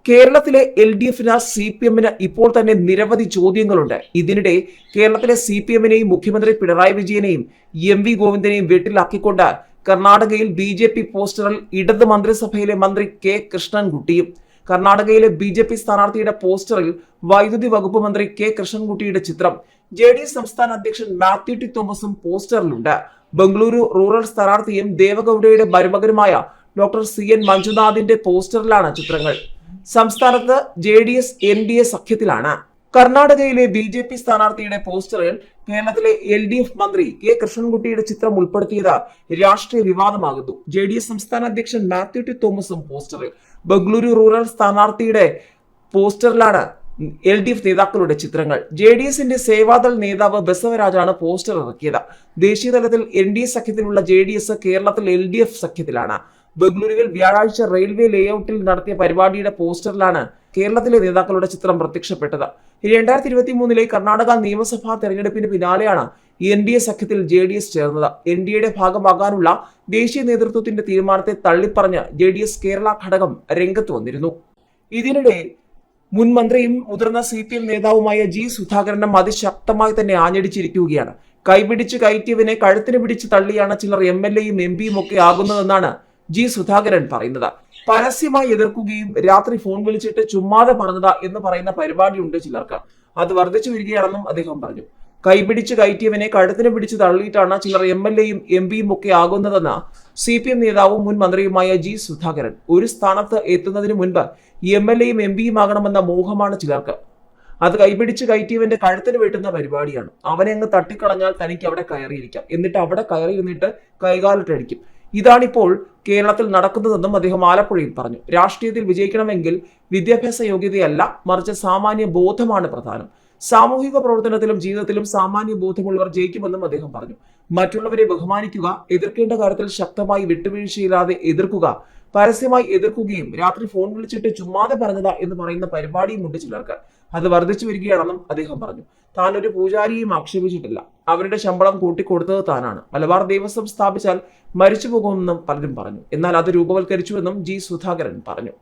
കേരളത്തിലെ LDFിന് CPMന് ഇപ്പോൾ തന്നെ നിരവധി ചോദ്യങ്ങളുണ്ട്. ഇതിനിടെ കേരളത്തിലെ CPMനെയും മുഖ്യമന്ത്രി പിണറായി വിജയനെയും MV ഗോവിന്ദനെയും വീട്ടിലാക്കിക്കൊണ്ട് കർണാടകയിൽ BJP പോസ്റ്ററിൽ ഇടത് മന്ത്രിസഭയിലെ മന്ത്രി K കൃഷ്ണൻകുട്ടിയും കർണാടകയിലെ BJP സ്ഥാനാർത്ഥിയുടെ പോസ്റ്ററിൽ വൈദ്യുതി വകുപ്പ് മന്ത്രി K കൃഷ്ണൻകുട്ടിയുടെ ചിത്രം JDS സംസ്ഥാന അധ്യക്ഷൻ മാത്യു ടി തോമസും പോസ്റ്ററിലുണ്ട്. ബംഗളൂരു റൂറൽ സ്ഥാനാർത്ഥിയും ദേവഗൌഡയുടെ മരുമകനുമായ ഡോക്ടർ CN മഞ്ജുനാഥിന്റെ പോസ്റ്ററിലാണ് ചിത്രങ്ങൾ. സംസ്ഥാനത്ത് JDS NDA സഖ്യത്തിലാണ്. കർണാടകയിലെ BJP സ്ഥാനാർത്ഥിയുടെ പോസ്റ്ററിൽ കേരളത്തിലെ LDF മന്ത്രി K കൃഷ്ണൻകുട്ടിയുടെ ചിത്രം ഉൾപ്പെടുത്തിയത് രാഷ്ട്രീയ വിവാദമാകുന്നു. JDS സംസ്ഥാന അധ്യക്ഷൻ മാത്യു ടി തോമസും പോസ്റ്ററിൽ, ബംഗളൂരു റൂറൽ സ്ഥാനാർത്ഥിയുടെ പോസ്റ്ററിലാണ് LDF നേതാക്കളുടെ ചിത്രങ്ങൾ. JDSന്റെ സേവാദൾ നേതാവ് ബസവരാജാണ് പോസ്റ്റർ ഇറക്കിയത്. ദേശീയ തലത്തിൽ NDA സഖ്യത്തിലുള്ള JDS കേരളത്തിൽ LDF സഖ്യത്തിലാണ്. ബംഗളൂരുവിൽ വ്യാഴാഴ്ച റെയിൽവേ ലേഔട്ടിൽ നടത്തിയ പരിപാടിയുടെ പോസ്റ്ററിലാണ് കേരളത്തിലെ നേതാക്കളുടെ ചിത്രം പ്രത്യക്ഷപ്പെട്ടത്. 2023 കർണാടക നിയമസഭാ തെരഞ്ഞെടുപ്പിന് പിന്നാലെയാണ് NDA സഖ്യത്തിൽ JDS ചേർന്നത്. NDAയുടെ ഭാഗമാകാനുള്ള ദേശീയ നേതൃത്വത്തിന്റെ തീരുമാനത്തെ തള്ളിപ്പറഞ്ഞ് JDS കേരള ഘടകം രംഗത്ത് വന്നിരുന്നു. ഇതിനിടെ മുൻ മന്ത്രിയും മുതിർന്ന CPM നേതാവുമായ G സുധാകരനും അതിശക്തമായി തന്നെ ആഞ്ഞടിച്ചിരിക്കുകയാണ്. കൈപിടിച്ച് കയറ്റിയവനെ കഴുത്തിന് പിടിച്ച് തള്ളിയാണ് ചിലർ MLAയും MPയും ഒക്കെ ആകുന്നതെന്നാണ് G സുധാകരൻ പറയുന്നത്. പരസ്യമായി എതിർക്കുകയും രാത്രി ഫോൺ വിളിച്ചിട്ട് ചുമ്മാതെ പറഞ്ഞതാ എന്ന് പറയുന്ന പരിപാടിയുണ്ട് ചിലർക്ക്. അത് വർദ്ധിച്ചു വരികയാണെന്നും അദ്ദേഹം പറഞ്ഞു. കൈപിടിച്ച് കയറ്റിയവനെ കഴുത്തിന് പിടിച്ച് തള്ളിയിട്ടാണ് ചിലർ MLAയും MPയും ഒക്കെ ആകുന്നതെന്ന് CPM നേതാവും മുൻ മന്ത്രിയുമായ G സുധാകരൻ. ഒരു സ്ഥാനത്ത് എത്തുന്നതിന് മുൻപ് MLAയും MPയും ആകണമെന്ന മോഹമാണ് ചിലർക്ക്. അത് കൈപിടിച്ച് കയറ്റിയവന്റെ കഴുത്തിന് വെട്ടുന്ന പരിപാടിയാണ്. അവനെ അങ്ങ് തട്ടിക്കളഞ്ഞാൽ തനിക്ക് അവിടെ കയറിയിരിക്കാം, എന്നിട്ട് അവിടെ കയറിയിരുന്നിട്ട് കൈകാലിട്ടടിക്കും. ഇതാണിപ്പോൾ കേരളത്തിൽ നടക്കുന്നതെന്നും അദ്ദേഹം ആലപ്പുഴയിൽ പറഞ്ഞു. രാഷ്ട്രീയത്തിൽ വിജയിക്കണമെങ്കിൽ വിദ്യാഭ്യാസ യോഗ്യതയല്ല, മറിച്ച് സാമാന്യ ബോധമാണ് പ്രധാനം. സാമൂഹിക പ്രവർത്തനത്തിലും ജീവിതത്തിലും സാമാന്യ ബോധമുള്ളവർ ജയിക്കുമെന്നും അദ്ദേഹം പറഞ്ഞു. മറ്റുള്ളവരെ ബഹുമാനിക്കുക, എതിർക്കേണ്ട കാര്യത്തിൽ ശക്തമായി വിട്ടുവീഴ്ചയില്ലാതെ എതിർക്കുക, പരസ്യമായി എതിർക്കുകയും രാത്രി ഫോൺ വിളിച്ചിട്ട് ചുമ്മാതെ പറഞ്ഞതാ എന്ന് പറയുന്ന പരിപാടിയുമുണ്ട് ചിലർക്ക്. അത് വർദ്ധിച്ചു വരികയാണെന്നും അദ്ദേഹം പറഞ്ഞു. താൻ ഒരു പൂജാരിയെയും ആക്ഷേപിച്ചിട്ടില്ല, അവരുടെ ശമ്പളം കൂട്ടിക്കൊടുത്തത് താനാണ്. മലബാർ ദേവസ്വം സ്ഥാപിച്ചാൽ മരിച്ചു പോകുമെന്നും പലരും പറഞ്ഞു. എന്നാൽ അത് രൂപവൽക്കരിച്ചുവെന്നും G സുധാകരൻ പറഞ്ഞു.